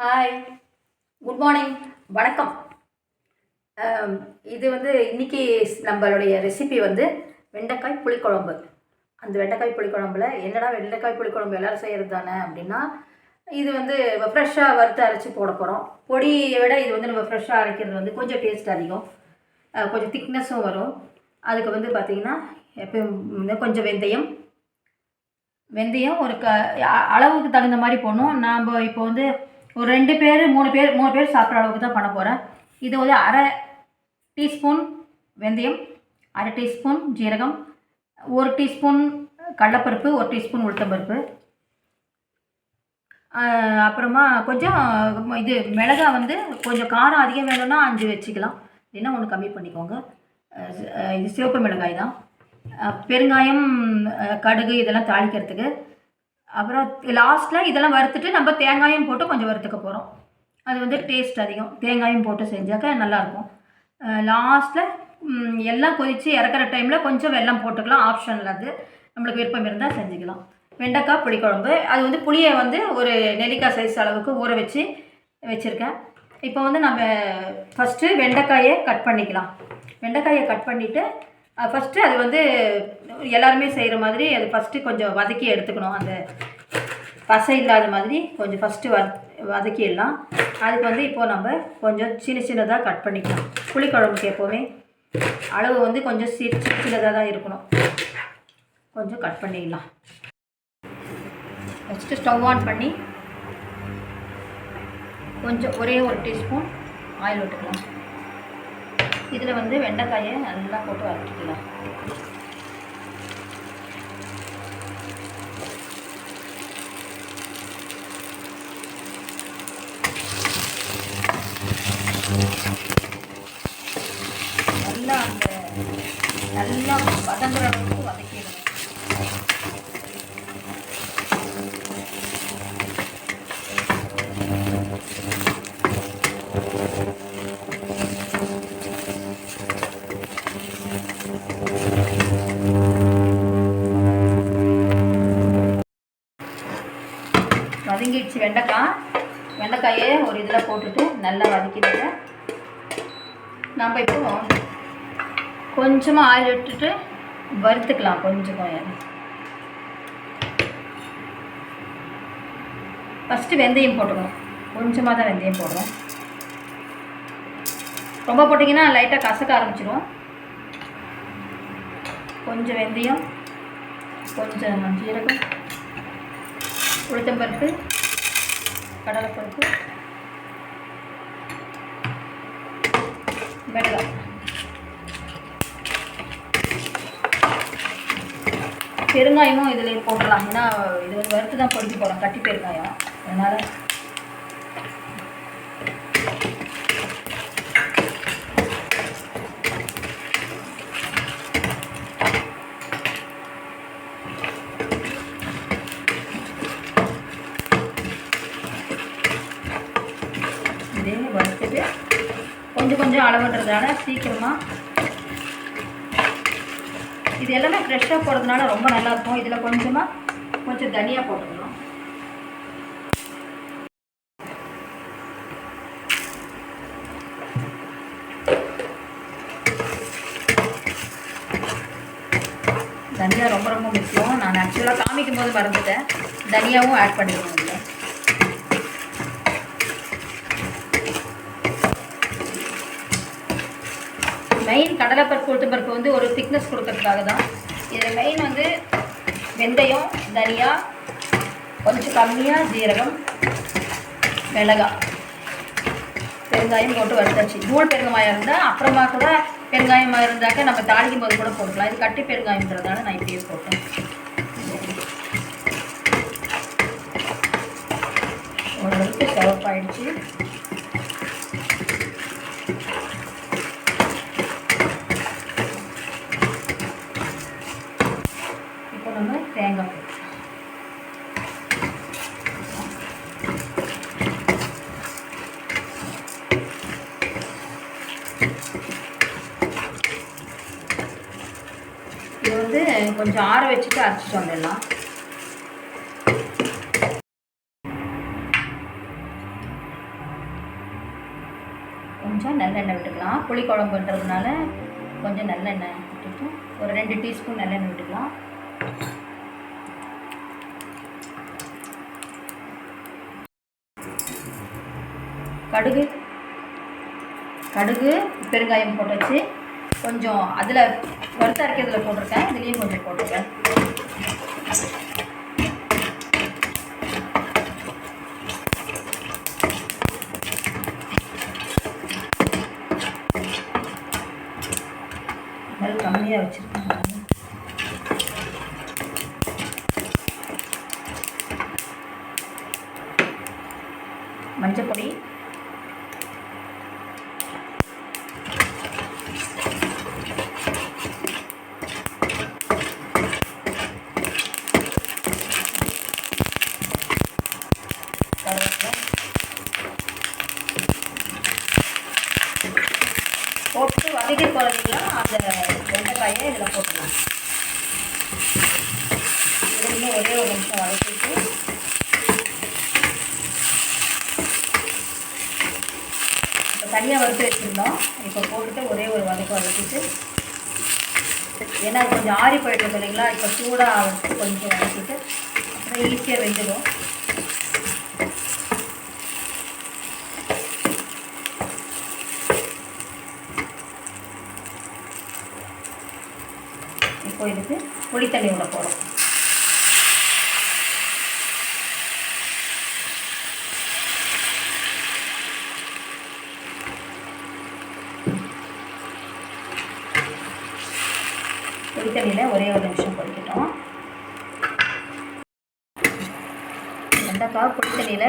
Hi, good morning, வணக்கம். இது இன்றைக்கி நம்மளுடைய ரெசிபி வெண்டைக்காய் புளிக்குழம்பு. அந்த வெண்டைக்காய் புளிக்குழம்புல என்னடா வெண்டைக்காய் புளிக்குழம்பு எல்லோரும் செய்கிறது தானே அப்படின்னா, இது ஃப்ரெஷ்ஷாக வறுத்து அரைச்சி போட போகிறோம். பொடியை விட இது நம்ம ஃப்ரெஷ்ஷாக அரைக்கிறது கொஞ்சம் டேஸ்ட் அதிகம், கொஞ்சம் திக்னஸும் வரும். அதுக்கு பார்த்திங்கன்னா எப்போ கொஞ்சம் வெந்தயம் ஒரு அளவுக்கு தகுந்த மாதிரி போடணும். நாம் இப்போ ஒரு 2 பேர் 3 பேர் சாப்பிட்ற அளவுக்கு தான் பண்ண போகிறேன். இது அரை டீஸ்பூன் வெந்தயம், அரை டீஸ்பூன் ஜீரகம், 1 டீஸ்பூன் கடலைப்பருப்பு, 1 டீஸ்பூன் உளுத்தம்பருப்பு, அப்புறமா கொஞ்சம் இது மிளகா கொஞ்சம் காரம் அதிகம் வேணும்னா 5 வச்சுக்கலாம், இல்லைன்னா 1 கம்மி பண்ணிக்கோங்க. இது சிவப்பு மிளகாய் தான். பெருங்காயம், கடுகு இதெல்லாம் தாளிக்கிறதுக்கு. அப்புறம் லாஸ்ட்டில் இதெல்லாம் வறுத்துட்டு நம்ம தேங்காயும் போட்டு கொஞ்சம் வறுத்துக்க போகிறோம். அது டேஸ்ட் அதிகம், தேங்காயும் போட்டு செஞ்சாக்க நல்லாயிருக்கும். லாஸ்ட்டில் எல்லாம் கொதித்து இறக்குற டைமில் கொஞ்சம் வெல்லம் போட்டுக்கலாம், ஆப்ஷனில் அது நம்மளுக்கு விருப்பம் இருந்தால் செஞ்சுக்கலாம். வெண்டைக்காய் புளிக்குழம்பு. அது புளியை ஒரு நெல்லிக்காய் சைஸ் அளவுக்கு ஊற வச்சுருக்கேன். இப்போ நம்ம ஃபஸ்ட்டு வெண்டைக்காயை கட் பண்ணிக்கலாம். வெண்டைக்காயை கட் பண்ணிவிட்டு ஃபஸ்ட்டு அது எல்லாருமே செய்கிற மாதிரி அது ஃபஸ்ட்டு கொஞ்சம் வதக்கி எடுத்துக்கணும். அந்த பசை இல்லாத மாதிரி கொஞ்சம் ஃபஸ்ட்டு வதக்கிடலாம். அதுக்கு இப்போது நம்ம கொஞ்சம் சின்னதாக கட் பண்ணிக்கலாம். புளிக்குழம்புக்கு எப்போவுமே அளவு கொஞ்சம் சின்னதாக தான் இருக்கணும். கொஞ்சம் கட் பண்ணிடலாம். ஃபஸ்ட்டு ஸ்டவ் ஆன் பண்ணி கொஞ்சம் ஒரே 1 டீஸ்பூன் ஆயில் விட்டுக்கலாம். இதில் வெண்டைக்காயை நல்லா போட்டு வதக்கிக்கலாம். நல்லா வதங்குற அளவுக்கு வதக்கிடணும். வதங்கிடுச்சு வெண்டைக்காயை ஒரு இதில் போட்டுட்டு நல்லா வதக்கிடுங்க. நம்ம இப்போ கொஞ்சமாக ஆயில் விட்டுட்டு வறுத்துக்கலாம். கொஞ்சம் ஃபஸ்ட்டு வெந்தயம் போட்டுக்கணும். கொஞ்சமாக தான் வெந்தயம் போடுறோம். ரொம்ப போட்டிங்கன்னா லைட்டாக கசக்க ஆரம்பிச்சிடும். கொஞ்சம் வெந்தயம், கொஞ்சம் ஜீரகம், உளுத்தம்பருப்பு, கடலைப்பருப்பு, மிளகாய். பெருங்காயமும் இதில் போடலாம். ஏன்னா இது வறுத்து தான் பொடிக்க போகிறோம், கட்டி பெருங்காயம். அதனால் இதே வறுத்துட்டு கொஞ்சம் அளவுன்றதுனால சீக்கிரமாக இது எல்லாமே ஃப்ரெஷ்ஷாக போடுறதுனால ரொம்ப நல்லாயிருக்கும். இதில் கொஞ்சம் தனியாக போட்டுக்கணும். தனியாக ரொம்ப முக்கியம். நான் ஆக்சுவலாக காமிக்கும் போது மறந்துட்டேன், தனியாகவும் ஆட் பண்ணிடுவோம். இதில் மெயின் கடலைப்பருப்பு உளுத்தம்பருப்பு ஒரு திக்னஸ் கொடுக்கறதுக்காக தான். இதில் மெயின் வெந்தயம், தனியா, கொஞ்சம் கம்மியாக ஜீரகம், மிளகாய், பெருங்காயம் போட்டு வறுத்தாச்சு. தூள் பெருங்காயம் இருந்தால் அப்புறமா கூட பெருங்காயமாக இருந்தாக்க நம்ம தாளிக்கும் போது கூட போட்டுக்கலாம். இது கட்டி பெருங்காயம்ன்றதுனால நான் இப்படியே போட்டேன். ஓரளவுக்கு சிவப்பாயிடுச்சு. நம்ம தேங்காய் இது கொஞ்சம் ஆற வச்சுட்டு அரைச்சிட்டு வந்துடலாம். கொஞ்சம் நல்லெண்ணெய் விட்டுக்கலாம். புளிக்குழம்புன்றதுனால கொஞ்சம் நல்லெண்ணெய் விட்டுட்டு ஒரு 2 டீஸ்பூன் நல்லெண்ணெய் விட்டுக்கலாம். கடுகு பெருங்காயம் போட்டாச்சு. கொஞ்சம் அதில் வறுத்த அரைக்கிறதுல போட்டிருக்கேன், இதுலேயும் கொஞ்சம் போட்டிருக்கேன். நெல் கம்மியாக வச்சுருக்கேன். மஞ்சப்பொடி, போட்டு வதக்கி போகிறீங்களா அந்த வெண்டைக்காயை இதில் போட்டுக்கலாம். இதுலேயுமே ஒரே ஒரு நிமிஷம் வதக்கிட்டு இப்போ தனியாக வறுத்து வச்சுருந்தோம். இப்போ போட்டுட்டு ஒரே ஒரு வதக்கிட்டு, ஏன்னா அது கொஞ்சம் ஆறி போய்ட்டு இல்லைங்களா, இப்போ சூடாக வச்சு கொஞ்சம் வதக்கிட்டு அப்புறம் ஈஸியாக வெந்துடும். இப்போ இதுக்கு புளி தண்ணி விட போகிறோம். புளி தண்ணியில் ஒரே ஒரு நிமிஷம் கொதிக்கட்டும். வெண்டைக்காய் புளி தண்ணியில்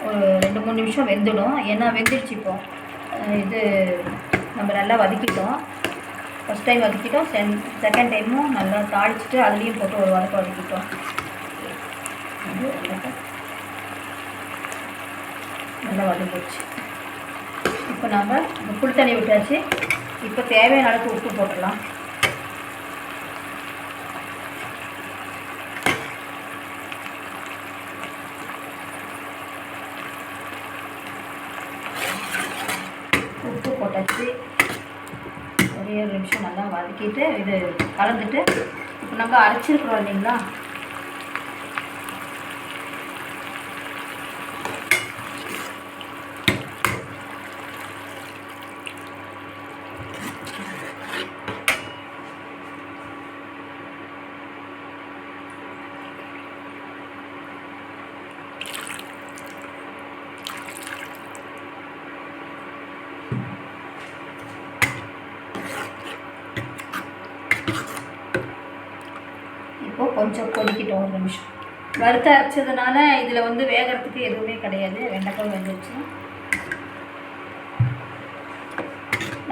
ஒரு 2-3 நிமிஷம் வெந்துடும். ஏன்னா வெந்துடுச்சு. இப்போ இது நம்ம நல்லா வதக்கிட்டோம். ஃபஸ்ட் டைம் வதக்கிட்டோம், செகண்ட் டைமும் நல்லா தாளிச்சிட்டு அதுலேயும் போட்டு ஒரு வதக்கிட்டோம். நல்லா வதக்கிடுச்சு. இப்போ நம்ம இந்த புளி தண்ணி விட்டாச்சு. இப்போ தேவையான அளவுக்கு உப்பு போட்டுடலாம். உப்பு போட்டாச்சு. ஒரே ஒரு நிமிஷம் நல்லா வதக்கிட்டு இது கலந்துட்டு இப்போ நம்ம அரைச்சிருக்கிறோம் இல்லைங்களா, இப்போ கொஞ்சம் கொதிக்கிட்டோம். ஒரு நிமிஷம் வறுத்து அரைச்சதுனால இதில் வந்து வேகிறதுக்கு எதுவுமே கிடையாது. வெண்டைக்காய் வெந்துச்சு.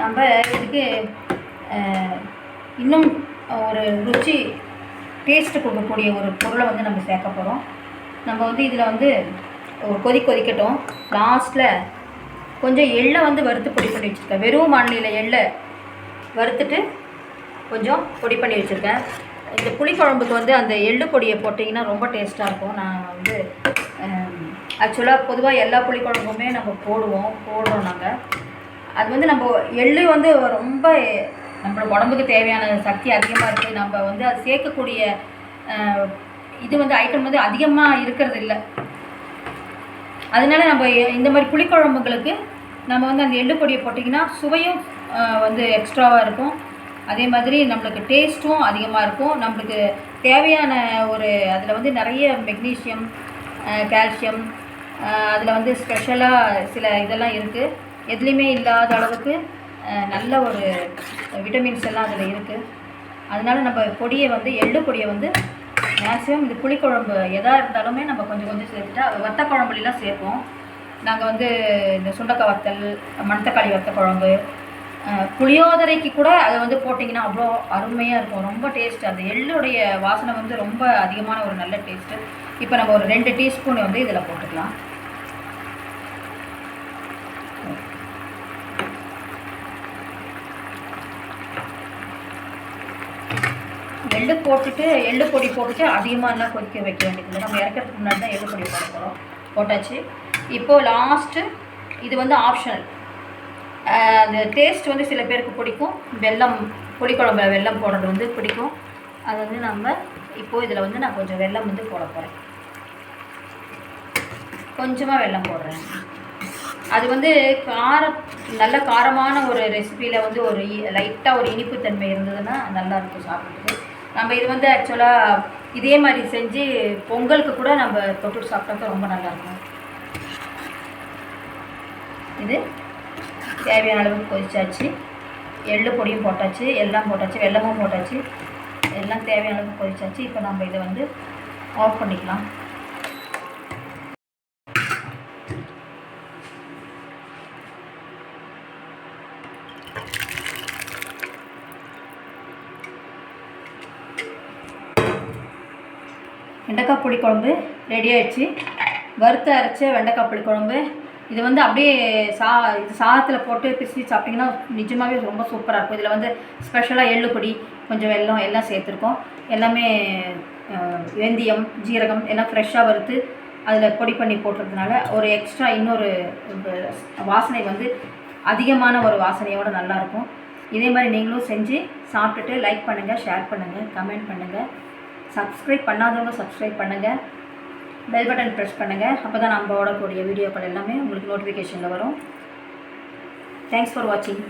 நம்ம இதுக்கு இன்னும் ஒரு ருச்சி டேஸ்ட்டு கொடுக்கக்கூடிய ஒரு பொருளை வந்து நம்ம சேர்க்க போகிறோம். நம்ம வந்து இதில் வந்து கொதிக்கட்டும். லாஸ்ட்டில் கொஞ்சம் எள்ளை வந்து வறுத்து பொடி பண்ணி வச்சுருக்கேன். வெறும் மாநில எள்ளை வறுத்துட்டு கொஞ்சம் பொடி பண்ணி வச்சுருக்கேன். இந்த புளிக்குழம்புக்கு வந்து அந்த எள்ளு பொடியை போட்டிங்கன்னா ரொம்ப டேஸ்ட்டாக இருக்கும். நான் வந்து ஆக்சுவலாக பொதுவாக எல்லா புளிக்குழம்புமே நம்ம போடுறோம் நாங்கள். அது வந்து நம்ம எள்ளு வந்து ரொம்ப நம்மளோட உடம்புக்கு தேவையான சக்தி அதிகமாக இருக்குது. நம்ம வந்து அது சேர்க்கக்கூடிய இது வந்து ஐட்டம் வந்து அதிகமாக இருக்கிறது இல்லை. அதனால நம்ம இந்த மாதிரி புளிக்குழம்புகளுக்கு நம்ம வந்து அந்த எள்ளு பொடியை போட்டிங்கன்னா சுவையும் வந்து எக்ஸ்ட்ராவாக இருக்கும். அதே மாதிரி நம்மளுக்கு டேஸ்ட்டும் அதிகமாக இருக்கும். நம்மளுக்கு தேவையான ஒரு அதில் வந்து நிறைய மெக்னீஷியம், கால்சியம், அதில் வந்து ஸ்பெஷலாக சில இதெல்லாம் இருக்குது. எதுலேயுமே இல்லாத அளவுக்கு நல்ல ஒரு விட்டமின்ஸ் எல்லாம் அதில் இருக்குது. அதனால் நம்ம பொடியை வந்து எள்ளு பொடியை வந்து மேக்ஸிமம் இந்த புளிக்குழம்பு எதாக இருந்தாலுமே நம்ம கொஞ்சம் கொஞ்சம் சேர்த்துட்டா வத்த குழம்புலாம் சேர்ப்போம். நாங்கள் வந்து இந்த சுண்டக்காய் வத்தல், மணத்தக்காளி வத்த குழம்பு, புளியோதரைக்கு கூட அதை வந்து போட்டிங்கன்னா அவ்வளோ அருமையாக இருக்கும். ரொம்ப டேஸ்ட்டு. அந்த எள்ளுடைய வாசனை வந்து ரொம்ப அதிகமான ஒரு நல்ல டேஸ்ட்டு. இப்போ நம்ம ஒரு 2 டீஸ்பூன் வந்து இதில் போட்டுக்கலாம். எள்ளு பொடி போட்டுட்டு அதிகமாகலாம் கொதிக்க வைக்க வேண்டியதில்லை. நம்ம இறக்கிறதுக்கு முன்னாடி தான் எள்ளு பொடி போட போகிறோம். போட்டாச்சு. இப்போது லாஸ்ட்டு இது வந்து ஆப்ஷனல். அந்த டேஸ்ட் வந்து சில பேருக்கு பிடிக்கும். வெல்லம் புளிக்குழம்புல வெல்லம் போடுறது வந்து பிடிக்கும். அது வந்து நம்ம இப்போது இதில் வந்து நான் கொஞ்சம் வெல்லம் வந்து போட போகிறேன். கொஞ்சமாக வெல்லம் போடுறேன். அது வந்து நல்ல காரமான ஒரு ரெசிபியில் வந்து ஒரு லைட்டாக ஒரு இனிப்பு தன்மை இருந்ததுன்னா நல்லாயிருக்கும் சாப்பிட்றது. நம்ம இது வந்து ஆக்சுவலாக இதே மாதிரி செஞ்சு பொங்கலுக்கு கூட நம்ம தொட்டு சாப்பிட்டாக்க ரொம்ப நல்லாயிருக்கும். இது தேவையான அளவுக்கு கொதிச்சாச்சு. எள்ளு பொடியும் போட்டாச்சு, எல்லாம் போட்டாச்சு, வெல்லமும் போட்டாச்சு, எல்லாம் தேவையான அளவுக்கு கொதிச்சாச்சு. இப்போ நம்ம இதை வந்து ஆஃப் பண்ணிக்கலாம். வெண்டைக்காய் புளிக்குழம்பு ரெடி ஆகிடுச்சு. வறுத்து அரைச்ச வெண்டைக்காய் புளிக்குழம்பு. இது வந்து அப்படியே இது சாதத்தில் போட்டு பிசிறி சாப்பிட்டிங்கன்னா நிஜமாகவே ரொம்ப சூப்பராக இருக்கும். இதில் வந்து ஸ்பெஷலாக எள்ளு பொடி, கொஞ்சம் வெல்லம் எல்லாம் சேர்த்துருக்கோம். எல்லாமே வெந்தயம், ஜீரகம் எல்லாம் ஃப்ரெஷ்ஷாக வறுத்து அதில் பொடி பண்ணி போட்டுறதுனால ஒரு எக்ஸ்ட்ரா இன்னொரு வாசனை வந்து அதிகமான ஒரு வாசனையோடு நல்லாயிருக்கும். இதே மாதிரி நீங்களும் செஞ்சு சாப்பிட்டுட்டு லைக் பண்ணுங்கள், ஷேர் பண்ணுங்கள், கமெண்ட் பண்ணுங்கள். சப்ஸ்கிரைப் பண்ணாதவங்க சப்ஸ்கிரைப் பண்ணுங்கள். பெல் பட்டன் ப்ரெஸ் பண்ணுங்கள். அப்போ தான் நம்ம போடக்கூடிய வீடியோக்கள் எல்லாமே உங்களுக்கு நோட்டிஃபிகேஷனில் வரும். தேங்க்ஸ் ஃபார் வாட்சிங்.